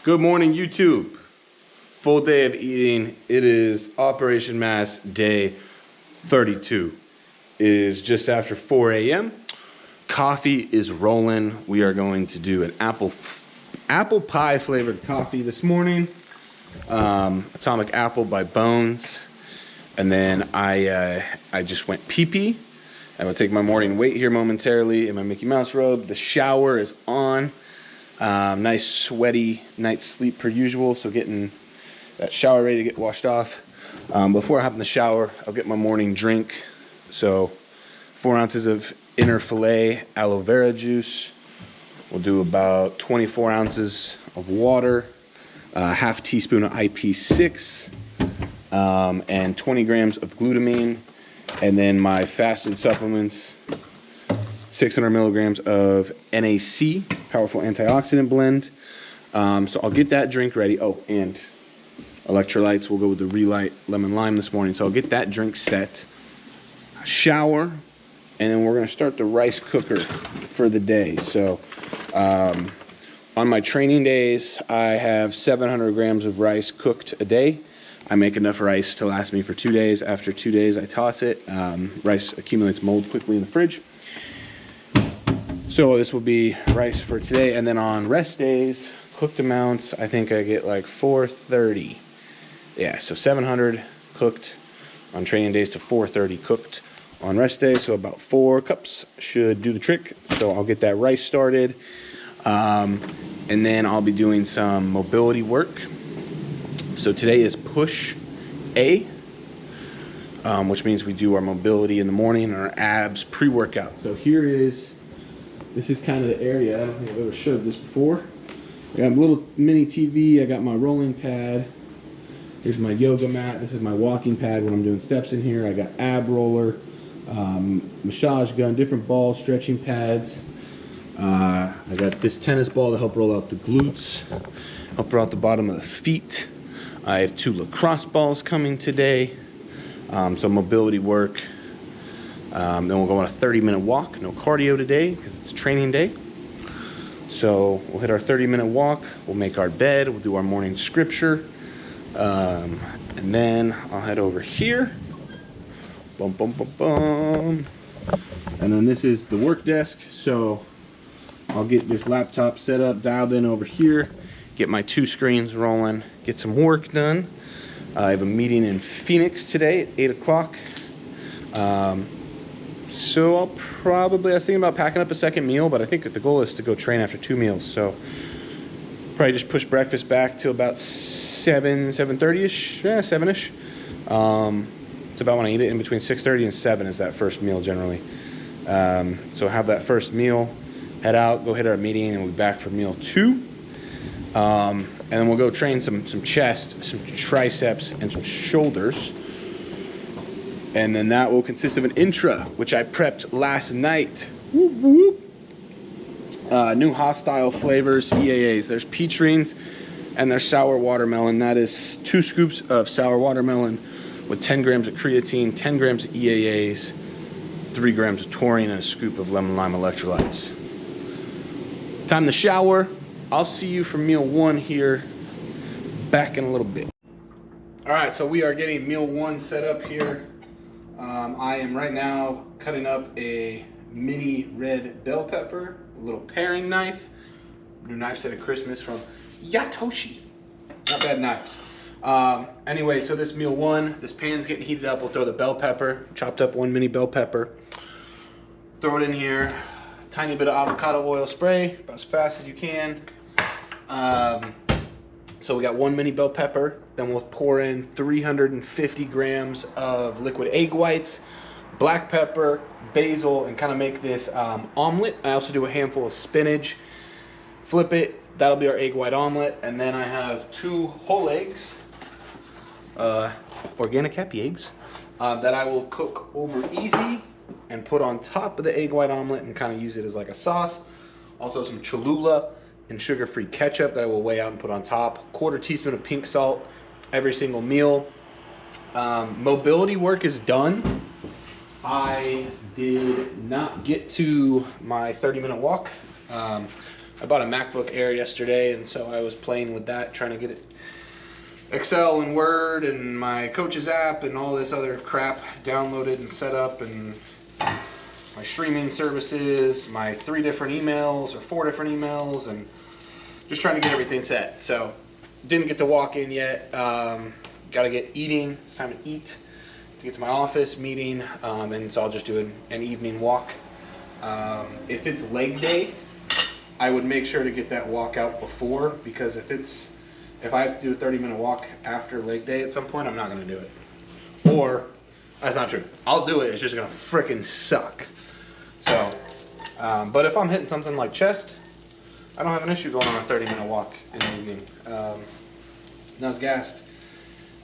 Good morning, YouTube. Full day of eating. It is Operation Mass Day 32. It is just after 4 a.m. Coffee is rolling. We are going to do an apple pie flavored coffee this morning. Atomic Apple by Bones. And then I just went pee-pee. I'm gonna take my morning weight here momentarily in my Mickey Mouse robe. The shower is on. Nice sweaty night's sleep per usual, so getting that shower ready to get washed off. Before I hop in the shower, I'll get my morning drink. So 4 ounces of inner filet aloe vera juice. We'll do about 24 ounces of water, half teaspoon of IP6, and 20 grams of glutamine. And then my fasted supplements, 600 milligrams of NAC, powerful antioxidant blend. So I'll get that drink ready. Oh, and electrolytes. We'll go with the Relight Lemon Lime this morning. So I'll get that drink set, shower, and then we're going to start the rice cooker for the day. So on my training days, I have 700 grams of rice cooked a day. I make enough rice to last me for 2 days. After 2 days, I toss it. Rice accumulates mold quickly in the fridge. So this will be rice for today. And then on rest days, cooked amounts, I think I get like 430. Yeah, so 700 cooked on training days to 430 cooked on rest days. So about 4 cups should do the trick. So I'll get that rice started. And then I'll be doing some mobility work. So today is push A, which means we do our mobility in the morning and our abs pre-workout. So this is kind of the area. I don't think I've ever showed this before. I got a little mini TV. I got my rolling pad. Here's my yoga mat. This is my walking pad when I'm doing steps in here. I got ab roller, massage gun, different balls, stretching pads. I got this tennis ball to help roll out the glutes, help roll out the bottom of the feet. I have 2 lacrosse balls coming today. So mobility work. Then we'll go on a 30-minute walk. No cardio today because it's training day. So we'll hit our 30-minute walk. We'll make our bed. We'll do our morning scripture. And then I'll head over here. Boom, boom, boom, boom. And then this is the work desk. So I'll get this laptop set up, dialed in over here. Get my 2 screens rolling. Get some work done. I have a meeting in Phoenix today at 8 o'clock. So I was thinking about packing up a second meal, but I think the goal is to go train after 2 meals. So probably just push breakfast back till about 7:30ish, 7ish. It's about when I eat it. In between 6:30 and 7 is that first meal generally. So have that first meal, head out, go hit our meeting, and we'll be back for meal 2. And then we'll go train some chest, some triceps, and some shoulders. And then that will consist of an intra, which I prepped last night. Whoop, whoop. New hostile flavors, EAAs. There's peach rings and there's sour watermelon. That is 2 scoops of sour watermelon with 10 grams of creatine, 10 grams of EAAs, 3 grams of taurine, and a scoop of lemon lime electrolytes. Time to shower. I'll see you for meal 1 here back in a little bit. All right, so we are getting meal 1 set up here. I am right now cutting up a mini red bell pepper, a little paring knife. New knife set at Christmas from Yatoshi. Not bad knives. Anyway, so this meal 1, this pan's getting heated up. We'll throw the bell pepper, chopped up 1 mini bell pepper. Throw it in here. Tiny bit of avocado oil spray, about as fast as you can. So we got 1 mini bell pepper. Then we'll pour in 350 grams of liquid egg whites, black pepper, basil, and kind of make this omelet. I also do a handful of spinach. Flip it. That'll be our egg white omelet. And then I have 2 whole eggs, organic happy eggs, that I will cook over easy and put on top of the egg white omelet and kind of use it as like a sauce. Also some Cholula and sugar-free ketchup that I will weigh out and put on top. 1/4 teaspoon of pink salt every single meal. Mobility work is done. I did not get to my 30-minute walk. I bought a MacBook Air yesterday, and so I was playing with that, trying to get it Excel and Word and my coach's app and all this other crap downloaded and set up, and my streaming services, my 3 different emails or 4 different emails, and just trying to get everything set. So didn't get to walk in yet. Got to get eating. It's time to eat to get to my office meeting, and so I'll just do an evening walk. If it's leg day, I would make sure to get that walk out before, because if I have to do a 30-minute walk after leg day at some point, I'm not going to do it. Or, that's not true. I'll do it, it's just going to freaking suck. So, but if I'm hitting something like chest, I don't have an issue going on a 30-minute walk in the evening. Not as gassed.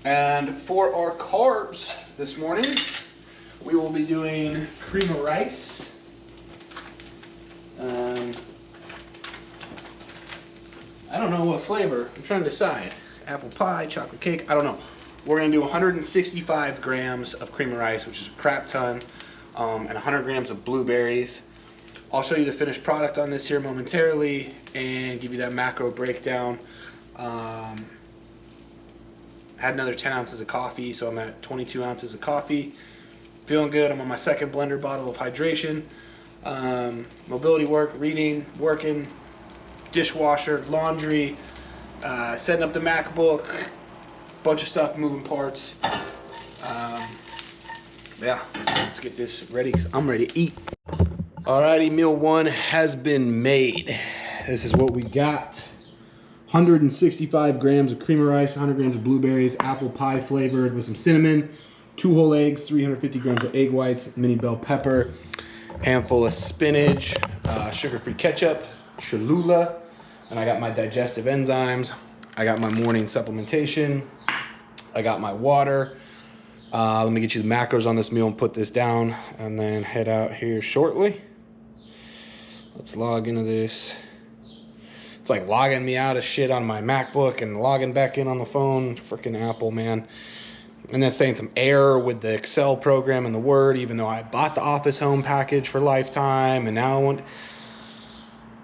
And for our carbs this morning, we will be doing cream of rice. I don't know what flavor. I'm trying to decide. Apple pie, chocolate cake, I don't know. We're going to do 165 grams of cream of rice, which is a crap ton, and 100 grams of blueberries. I'll show you the finished product on this here momentarily and give you that macro breakdown. Had another 10 ounces of coffee, so I'm at 22 ounces of coffee. Feeling good. I'm on my second blender bottle of hydration. Mobility work, reading, working, dishwasher, laundry, setting up the MacBook, bunch of stuff, moving parts. Yeah, let's get this ready because I'm ready to eat. Alrighty, meal 1 has been made. This is what we got. 165 grams of cream of rice, 100 grams of blueberries, apple pie flavored with some cinnamon, 2 whole eggs, 350 grams of egg whites, mini bell pepper, handful of spinach, sugar-free ketchup, Cholula, and I got my digestive enzymes. I got my morning supplementation. I got my water. Let me get you the macros on this meal and put this down, and then head out here shortly. Let's log into this. It's like logging me out of shit on my MacBook and logging back in on the phone. Freaking Apple, man. And that's saying some error with the Excel program and the Word, even though I bought the Office Home package for lifetime, and now I want...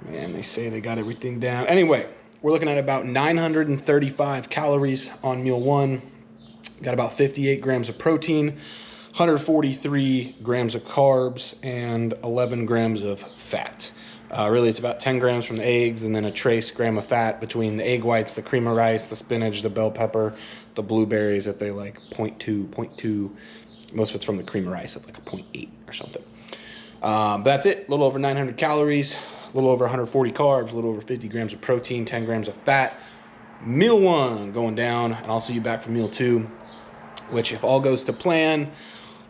Man, they say they got everything down. Anyway, we're looking at about 935 calories on meal 1. Got about 58 grams of protein, 143 grams of carbs, and 11 grams of fat. Really, it's about 10 grams from the eggs and then a trace gram of fat between the egg whites, the cream of rice, the spinach, the bell pepper, the blueberries at they like 0.2. Most of it's from the cream of rice at like a 0.8 or something. But that's it. A little over 900 calories, a little over 140 carbs, a little over 50 grams of protein, 10 grams of fat. Meal 1 going down, and I'll see you back for meal 2, which if all goes to plan,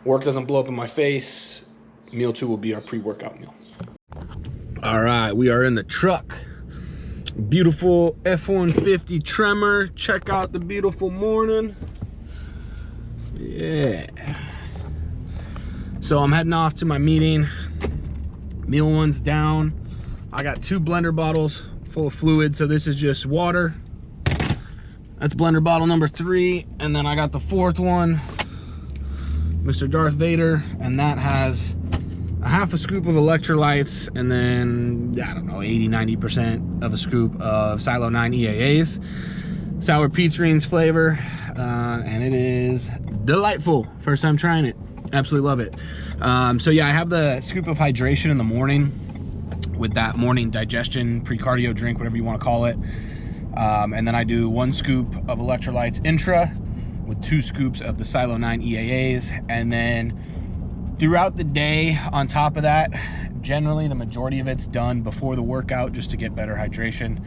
work doesn't blow up in my face, meal 2 will be our pre-workout meal. All right, we are in the truck. Beautiful F-150 Tremor. Check out the beautiful morning. Yeah. So I'm heading off to my meeting. Meal 1's down. I got 2 blender bottles full of fluid. So this is just water. That's blender bottle number 3. And then I got the 4th one, Mr. Darth Vader. And that has a half a scoop of electrolytes, and then, I don't know, 80-90% of a scoop of Silo 9 EAAs. Sour peach greens flavor, and it is delightful. First time trying it. Absolutely love it. So yeah, I have the scoop of hydration in the morning with that morning digestion, pre-cardio drink, whatever you want to call it. And then I do 1 scoop of electrolytes intra with 2 scoops of the Silo 9 EAAs, and then throughout the day, on top of that, generally the majority of it's done before the workout just to get better hydration,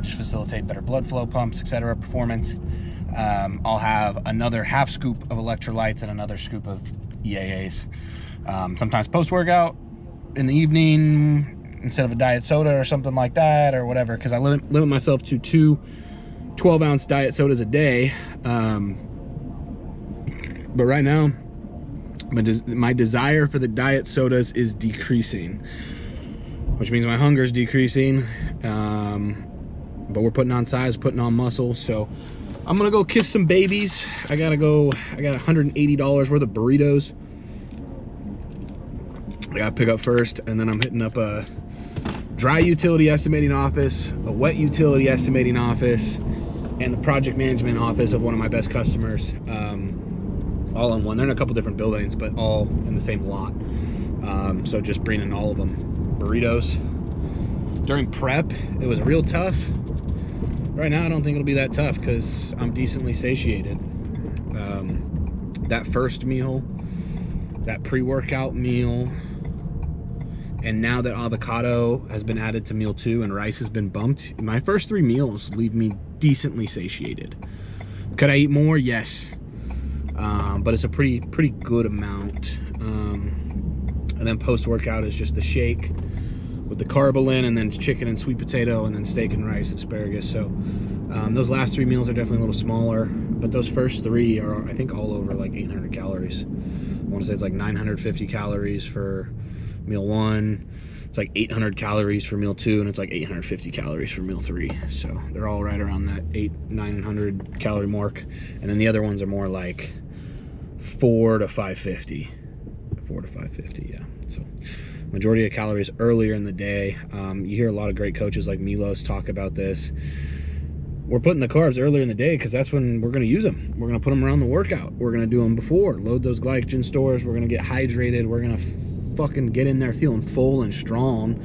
just facilitate better blood flow, pumps, etc., performance. I'll have another half scoop of electrolytes and another scoop of EAAs. Sometimes post-workout in the evening instead of a diet soda or something like that, or whatever, because I limit myself to 2 12-ounce diet sodas a day. But right now, my desire for the diet sodas is decreasing, which means my hunger is decreasing. But we're putting on size, putting on muscle. So I'm gonna go kiss some babies. I got $180 worth of burritos I gotta pick up first, and then I'm hitting up a dry utility estimating office, a wet utility estimating office, and the project management office of one of my best customers, all in one. They're in a couple different buildings, but all in the same lot. So just bringing all of them. Burritos. During prep, it was real tough. Right now, I don't think it'll be that tough because I'm decently satiated. That first meal, that pre-workout meal, and now that avocado has been added to meal 2 and rice has been bumped, my first 3 meals leave me decently satiated. Could I eat more? Yes. But it's a pretty good amount. And then post-workout is just the shake with the carbolin, and then chicken and sweet potato, and then steak and rice, asparagus. So those last 3 meals are definitely a little smaller, but those first 3 are, I think, all over like 800 calories. I want to say it's like 950 calories for meal 1. It's like 800 calories for meal 2, and it's like 850 calories for meal 3. So they're all right around that 900 calorie mark. And then the other ones are more like 4 to 550. 4 to 550, yeah. So majority of calories earlier in the day. You hear a lot of great coaches like Milos talk about this. We're putting the carbs earlier in the day because that's when we're going to use them. We're going to put them around the workout. We're going to do them before. Load those glycogen stores. We're going to get hydrated. We're going to fucking get in there feeling full and strong.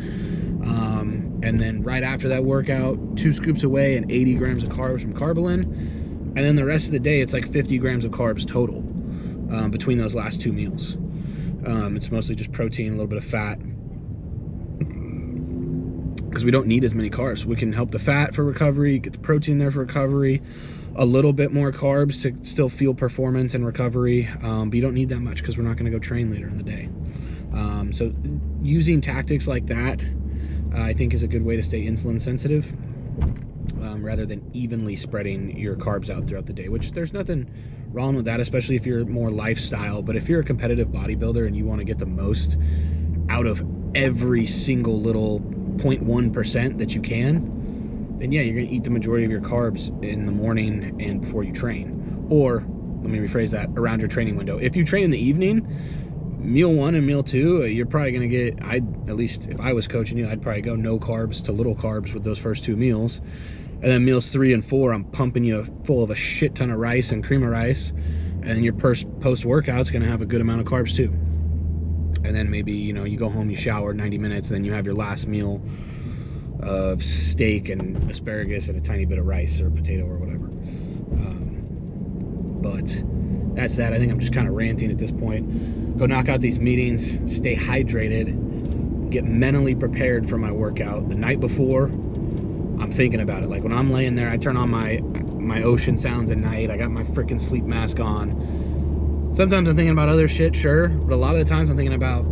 And then right after that workout, 2 scoops away and 80 grams of carbs from carbolin. And then the rest of the day, it's like 50 grams of carbs total between those last 2 meals. It's mostly just protein, a little bit of fat, because we don't need as many carbs. We can help the fat for recovery, get the protein there for recovery, a little bit more carbs to still feel performance and recovery, but you don't need that much because we're not going to go train later in the day. So using tactics like that, I think, is a good way to stay insulin sensitive, rather than evenly spreading your carbs out throughout the day, which there's nothing wrong with that, especially if you're more lifestyle. But if you're a competitive bodybuilder and you want to get the most out of every single little 0.1% that you can, then yeah, you're going to eat the majority of your carbs in the morning and before you train. Or, let me rephrase that, around your training window. If you train in the evening, meal 1 and meal 2, you're probably going to get, at least if I was coaching you, I'd probably go no carbs to little carbs with those first 2 meals. And then meals 3 and 4, I'm pumping you full of a shit ton of rice and cream of rice. And your post-workout's going to have a good amount of carbs too. And then maybe, you go home, you shower 90 minutes, then you have your last meal of steak and asparagus and a tiny bit of rice or potato or whatever. But that's that. I think I'm just kind of ranting at this point. Go knock out these meetings, stay hydrated, get mentally prepared for my workout. The night before, I'm thinking about it. Like when I'm laying there, I turn on my ocean sounds at night. I got my freaking sleep mask on. Sometimes I'm thinking about other shit, sure, but a lot of the times I'm thinking about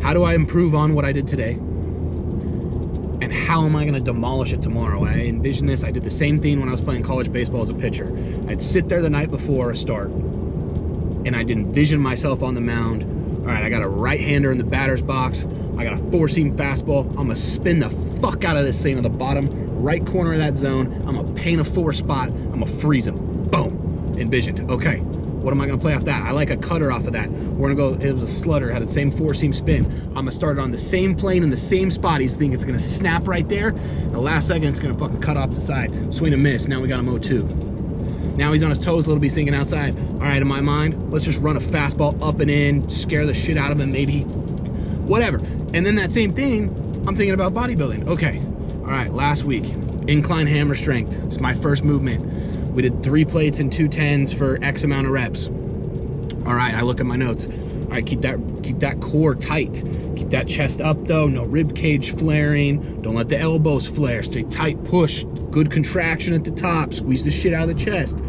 how do I improve on what I did today, and how am I going to demolish it tomorrow. I envision this. I did the same thing when I was playing college baseball as a pitcher. I'd sit there the night before a start, and I'd envision myself on the mound. All right, I got a right-hander in the batter's box. I got a 4-seam fastball. I'm gonna spin the fuck out of this thing on the bottom right corner of that zone. I'm gonna paint a 4 spot. I'm gonna freeze him. Boom. Envisioned. Okay, what am I gonna play off that? I like a cutter off of that. We're gonna go, it was a slutter, had the same 4-seam spin. I'm gonna start it on the same plane in the same spot. He's thinking it's gonna snap right there. The last second, it's gonna fucking cut off the side. Swing and miss. Now we got him 0-2. Now he's on his toes a little bit, thinking outside. All right, in my mind, let's just run a fastball up and in, scare the shit out of him, maybe, whatever. And then that same thing, I'm thinking about bodybuilding. Okay, all right, last week, incline hammer strength. It's my first movement. We did 3 plates and 2 10s for X amount of reps. All right, I look at my notes. All right, keep that core tight. Keep that chest up though, no rib cage flaring. Don't let the elbows flare. Stay tight, push, good contraction at the top, squeeze the shit out of the chest.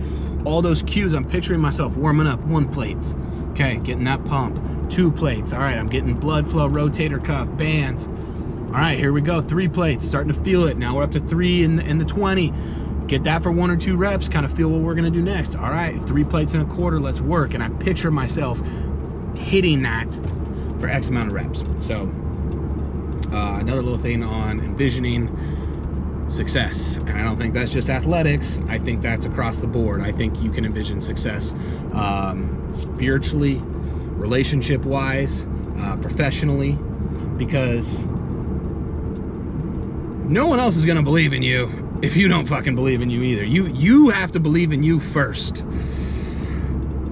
All those cues, I'm picturing myself warming up. 1 plate. Okay, getting that pump. 2 plates. All right, I'm getting blood flow, rotator cuff, bands. All right, here we go. 3 plates, starting to feel it. Now we're up to 3 in the 20. Get that for 1 or 2 reps, kind of feel what we're gonna do next. All right, 3 plates and a quarter, let's work. And I picture myself hitting that for X amount of reps. So another little thing on envisioning success. And I don't think that's just athletics. I think that's across the board. I think you can envision success spiritually, relationship-wise, professionally, because No one else is gonna believe in you if you don't fucking believe in you either. You have to believe in you first.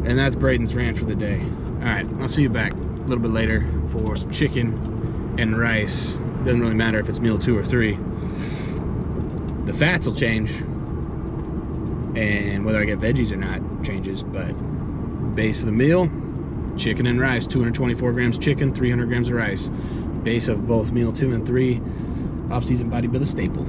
And that's Braden's rant for the day. All right, I'll see you back a little bit later for some chicken and rice. Doesn't really matter if it's meal 2 or 3. The fats will change, and whether I get veggies or not changes, but base of the meal, chicken and rice, 224 grams chicken, 300 grams of rice. Base of both meal 2 and 3, off-season bodybuilder staple.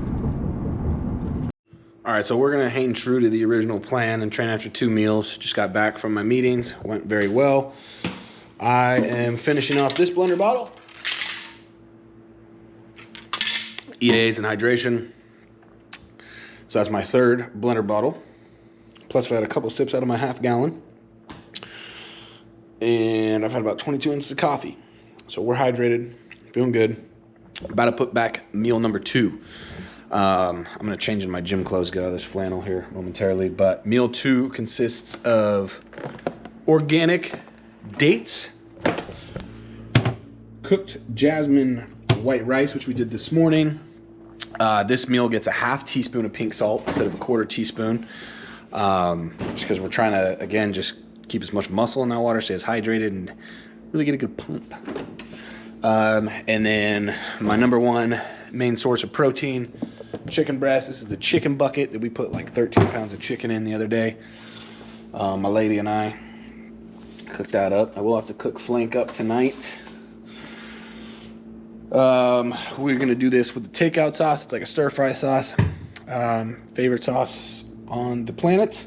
All right, so we're gonna hang true to the original plan and train after 2 meals. Just got back from my meetings, went very well. I am finishing off this blender bottle. EAs and hydration. So that's my 3rd blender bottle. Plus I've had a couple sips out of my half gallon. And I've had about 22 ounces of coffee. So we're hydrated, feeling good. About to put back meal number 2. I'm gonna change in my gym clothes, get out of this flannel here momentarily. But meal 2 consists of organic dates, cooked jasmine white rice, which we did this morning. This meal gets a ½ teaspoon of pink salt instead of a 1/4 teaspoon. Just because we're trying to, again, just keep as much muscle in that water, stay as hydrated, and really get a good pump. And then my number 1 main source of protein, chicken breast. This is the chicken bucket that we put like 13 pounds of chicken in the other day. My lady and I cooked that up. I will have to cook flank up tonight. We're gonna do this with the takeout sauce. It's like a stir fry sauce. Favorite sauce on the planet.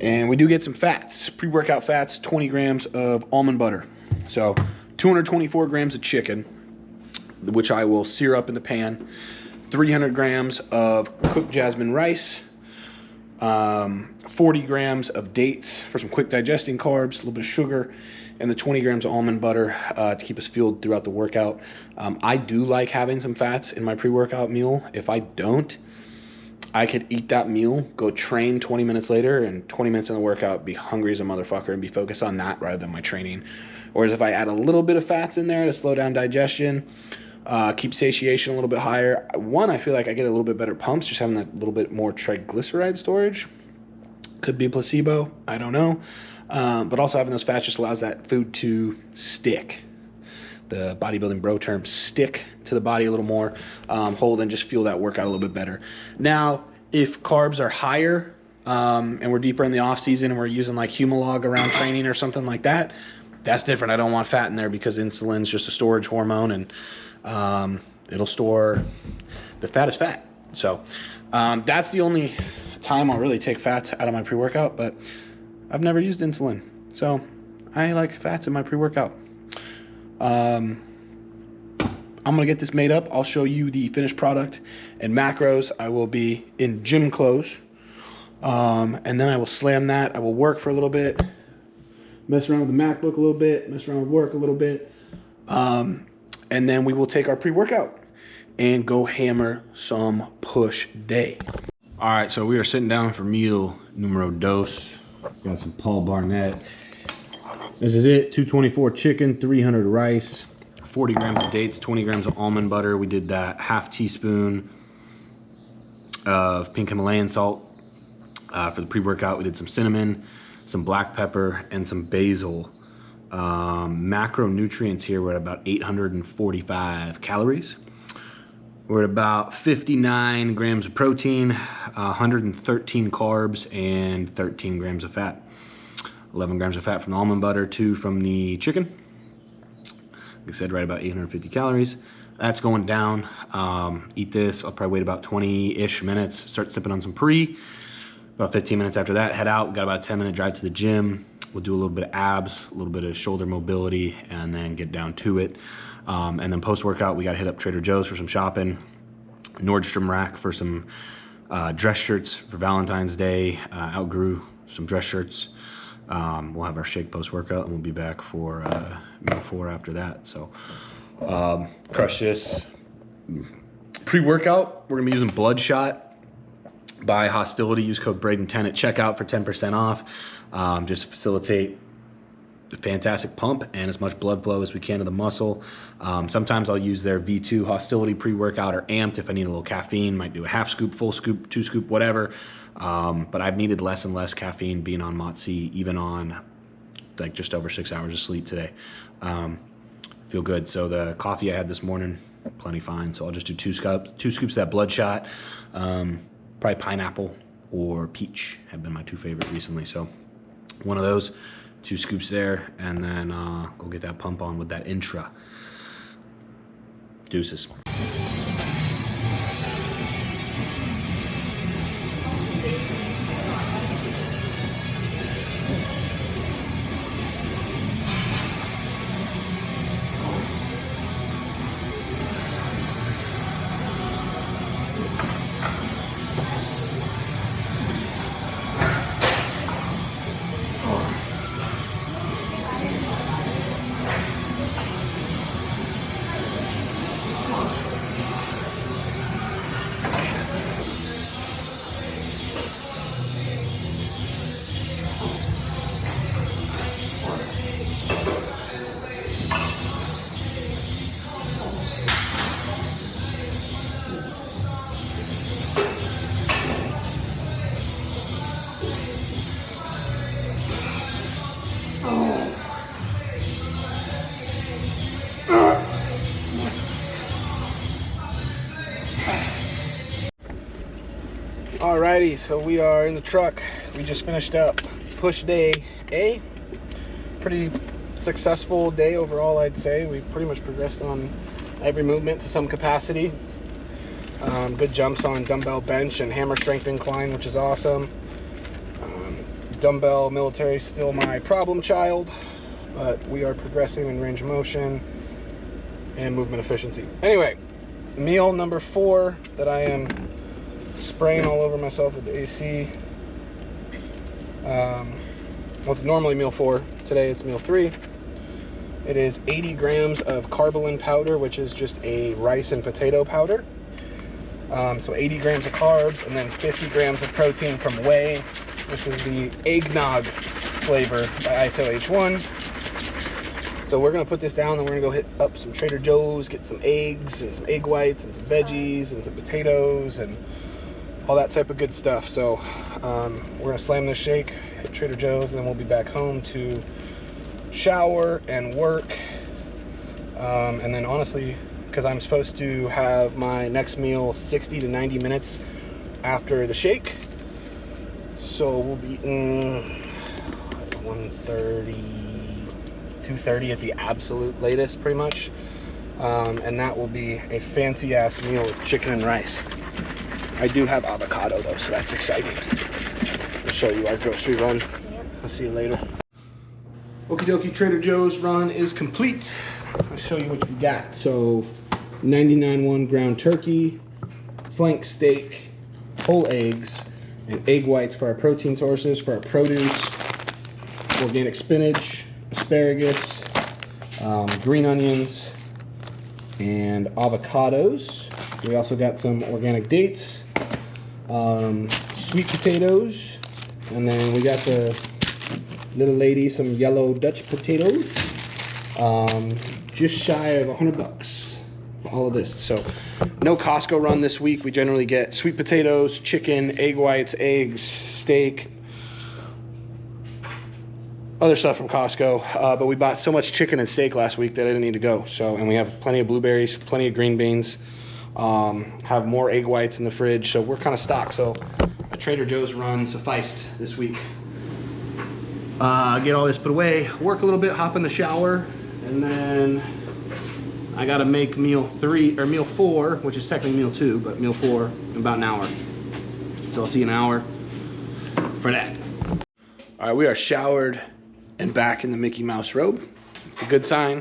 And we do get some fats, pre-workout fats, 20 grams of almond butter. So 224 grams of chicken, which I will sear up in the pan. 300 grams of cooked jasmine rice. 40 grams of dates for some quick digesting carbs, a little bit of sugar, and the 20 grams of almond butter to keep us fueled throughout the workout. I do like having some fats in my pre-workout meal. If I don't, I could eat that meal, go train 20 minutes later, and 20 minutes in the workout, be hungry as a motherfucker and be focused on that rather than my training. Whereas if I add a little bit of fats in there to slow down digestion, keep satiation a little bit higher. One, I feel like I get a little bit better pumps just having that little bit more triglyceride storage. Could be placebo, I don't know. But also having those fats just allows that food to stick. The bodybuilding bro term, stick to the body a little more, hold and just feel that workout a little bit better. Now, if carbs are higher and we're deeper in the off season and we're using like Humalog around training or something like that, that's different. I don't want fat in there because insulin's just a storage hormone and it'll store, the fat is fat. So that's the only time I'll really take fats out of my pre-workout, but I've never used insulin. So I like fats in my pre-workout. I'm gonna get this made up. I'll show you the finished product and macros. I will be in gym clothes. And then I will slam that. I will work for a little bit, mess around with the MacBook a little bit, mess around with work a little bit. And then we will take our pre-workout and go hammer some push day. All right, so we are sitting down for meal numero dos. Got some Paul Barnett. This is it, 224 chicken, 300 rice, 40 grams of dates, 20 grams of almond butter. We did that ½ teaspoon of pink Himalayan salt. For the pre-workout, we did some cinnamon, some black pepper, and some basil. Macronutrients here, we're at about 845 calories. We're at about 59 grams of protein, 113 carbs, and 13 grams of fat. 11 grams of fat from the almond butter, 2 from the chicken. Like I said, right about 850 calories. That's going down. Eat this. I'll probably wait about 20-ish minutes, start sipping on some pre. About 15 minutes after that, head out. Got about a 10-minute drive to the gym. We'll do a little bit of abs, a little bit of shoulder mobility, and then get down to it. And then post-workout, we got to hit up Trader Joe's for some shopping. Nordstrom Rack for some dress shirts for Valentine's Day. Outgrew some dress shirts. We'll have our shake post-workout, and we'll be back for meal 4 after that. So crush this. Pre-workout, we're going to be using Bloodshot by Hostility. Use code Braden10 at checkout for 10% off. Just to facilitate fantastic pump and as much blood flow as we can to the muscle. Sometimes I'll use their V2 Hostility pre-workout or Amped if I need a little caffeine. Might do a half scoop, full scoop, 2 scoop, whatever. But I've needed less and less caffeine being on Motzi, even on like just over 6 hours of sleep today. Feel good. So the coffee I had this morning, plenty fine. So I'll just do 2 scoops of that Bloodshot. Probably pineapple or peach have been my 2 favorite recently. So one of those, 2 scoops there, and then go get that pump on with that Intra. Deuces. Alrighty, so we are in the truck. We just finished up push day A. Pretty successful day overall, I'd say. We pretty much progressed on every movement to some capacity. Good jumps on dumbbell bench and hammer strength incline, which is awesome. Dumbbell military still my problem child, but we are progressing in range of motion and movement efficiency. Anyway, meal number 4 that I am spraying all over myself with the AC. Well, it's normally meal 4. Today it's meal 3. It is 80 grams of carbolin powder, which is just a rice and potato powder. So 80 grams of carbs and then 50 grams of protein from whey. This is the eggnog flavor by ISO H1. So we're gonna put this down and we're gonna go hit up some Trader Joe's, get some eggs and some egg whites and some veggies and some potatoes and all that type of good stuff. So we're gonna slam this shake, hit Trader Joe's, and then we'll be back home to shower and work. And then honestly, because I'm supposed to have my next meal 60 to 90 minutes after the shake. So we'll be eating 1:30, 2:30 at the absolute latest, pretty much. And that will be a fancy ass meal with chicken and rice. I do have avocado though, so that's exciting. I'll show you our grocery run. I'll see you later. Okie dokie, Trader Joe's run is complete. I'll show you what we got. So 99.1 ground turkey, flank steak, whole eggs, and egg whites for our protein sources. For our produce, organic spinach, asparagus, green onions, and avocados. We also got some organic dates, sweet potatoes, and then we got the little lady some yellow Dutch potatoes. Just shy of $100 for all of this. So no Costco run this week. We generally get sweet potatoes, chicken, egg whites, eggs, steak, other stuff from Costco. But we bought so much chicken and steak last week that I didn't need to go. So, and we have plenty of blueberries, plenty of green beans, have more egg whites in the fridge. So we're kind of stocked. So a Trader Joe's run sufficed this week. Get all this put away, work a little bit, hop in the shower, and then I gotta make meal 3 or meal 4, which is technically meal 2, but meal 4 in about an hour. So I'll see you in an hour for that. All right, we are showered and back in the Mickey Mouse robe. It's a good sign.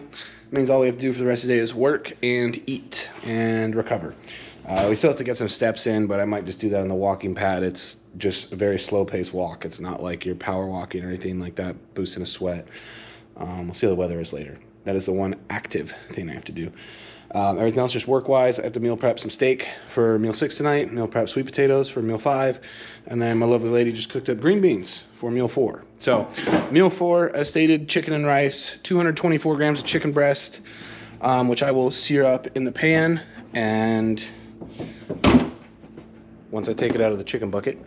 It means all we have to do for the rest of the day is work and eat and recover. We still have to get some steps in, but I might just do that on the walking pad. It's just a very slow-paced walk. It's not like you're power walking or anything like that, boosting a sweat. We'll see how the weather is later. That is the one active thing I have to do. Everything else just work-wise. I have to meal prep some steak for meal 6 tonight, meal prep sweet potatoes for meal 5, and then my lovely lady just cooked up green beans for meal 4. So meal 4, as stated, chicken and rice, 224 grams of chicken breast, which I will sear up in the pan, and once I take it out of the chicken bucket,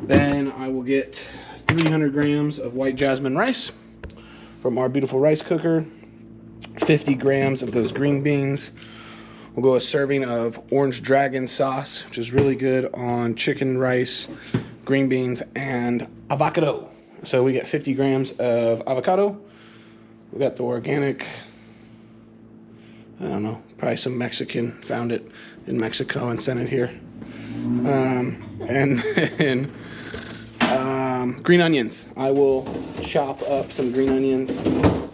then I will get 300 grams of white jasmine rice from our beautiful rice cooker, 50 grams of those green beans. We'll go a serving of orange dragon sauce, which is really good on chicken, rice, green beans, and avocado. So we get 50 grams of avocado. We got the organic, I don't know, probably some Mexican found it in Mexico and sent it here. And then green onions. I will chop up some green onions,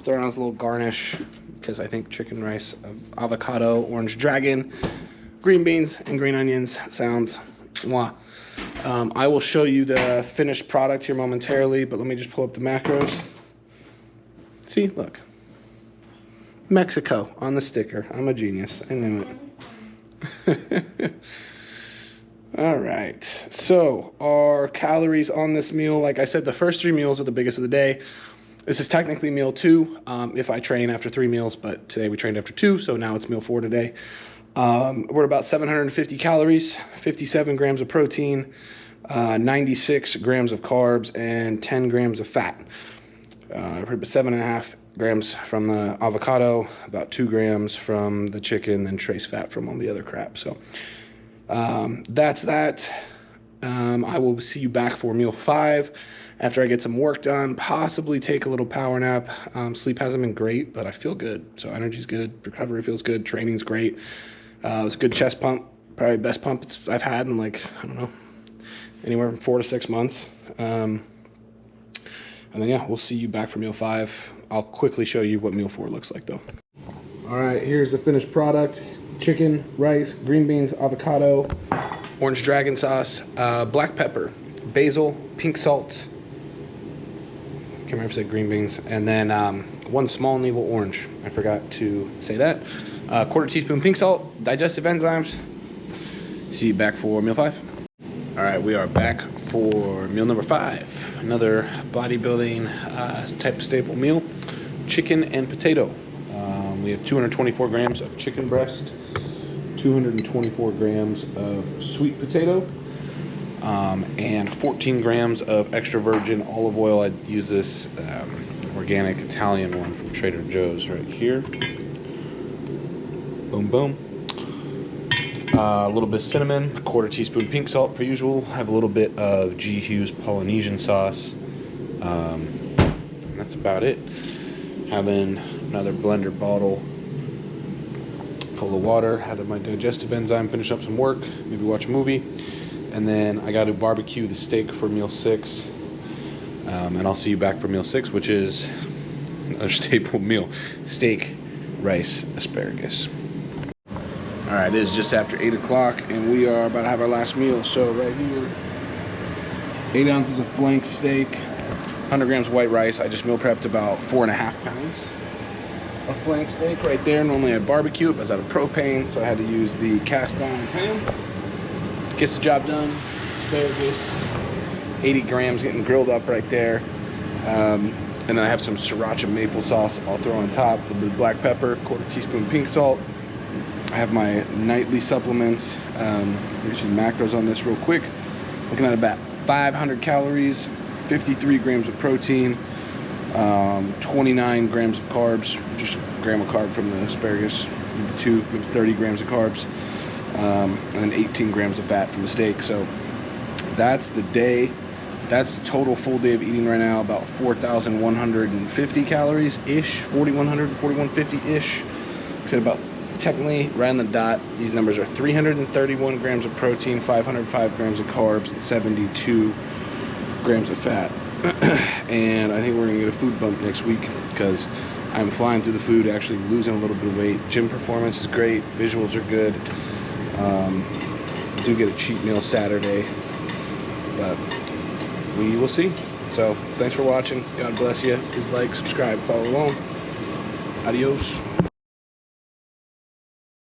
throw it on as a little garnish, because I think chicken, rice, avocado, orange dragon, green beans, and green onions sounds mwah. I will show you the finished product here momentarily, but let me just pull up the macros. See, look. Mexico on the sticker. I'm a genius. I knew it. All right. So our calories on this meal, like I said, the first 3 meals are the biggest of the day. This is technically meal 2 if I train after 3 meals, but today we trained after 2, so now it's meal 4 today. We're about 750 calories, 57 grams of protein, 96 grams of carbs, and 10 grams of fat. 7.5 grams from the avocado, about 2 grams from the chicken, and trace fat from all the other crap. So that's that. I will see you back for meal 5 after I get some work done, possibly take a little power nap. Sleep hasn't been great, but I feel good. So energy's good, recovery feels good, training's great. It was a good chest pump, probably the best pump I've had in, like, I don't know, anywhere from 4 to 6 months. And then, yeah, we'll see you back for meal 5. I'll quickly show you what meal 4 looks like, though. All right, here's the finished product. Chicken, rice, green beans, avocado, orange dragon sauce, black pepper, basil, pink salt. Can't remember if I said green beans. And then 1 small navel orange. I forgot to say that. 1/4 teaspoon pink salt, digestive enzymes. See you back for meal 5. All right, we are back for meal number 5. Another bodybuilding type of staple meal, chicken and potato. We have 224 grams of chicken breast, 224 grams of sweet potato, and 14 grams of extra virgin olive oil. I'd use this organic Italian one from Trader Joe's right here. Boom, boom. A little bit of cinnamon, 1/4 teaspoon pink salt per usual. Have a little bit of G. Hughes Polynesian sauce. That's about it. Having another blender bottle full of water. Had my digestive enzyme, finish up some work, maybe watch a movie. And then I got to barbecue the steak for meal 6. And I'll see you back for meal 6, which is another staple meal. Steak, rice, asparagus. All right, it is just after 8 o'clock, and we are about to have our last meal. So right here, 8 ounces of flank steak, 100 grams of white rice. I just meal prepped about 4.5 pounds of flank steak right there. Normally I barbecue it, but it's out of propane, so I had to use the cast iron pan. Gets the job done. Asparagus, 80 grams getting grilled up right there. And then I have some sriracha maple sauce I'll throw on top, a little bit of black pepper, 1/4 teaspoon pink salt. I have my nightly supplements. Here's the macros on this real quick. Looking at about 500 calories, 53 grams of protein, 29 grams of carbs, just a gram of carb from the asparagus, maybe 30 grams of carbs, and then 18 grams of fat from the steak. So that's the day. That's the total full day of eating right now, about 4,150 calories-ish, 4,100, 4,150-ish. Like I said, about technically right on the dot. These numbers are 331 grams of protein, 505 grams of carbs, and 72 grams of fat. And I think we're gonna get a food bump next week because I'm flying through the food, actually losing a little bit of weight. Gym performance is great, visuals are good. Do get a cheat meal Saturday, but we will see. So thanks for watching. God bless you. Please like, subscribe, follow along. Adios.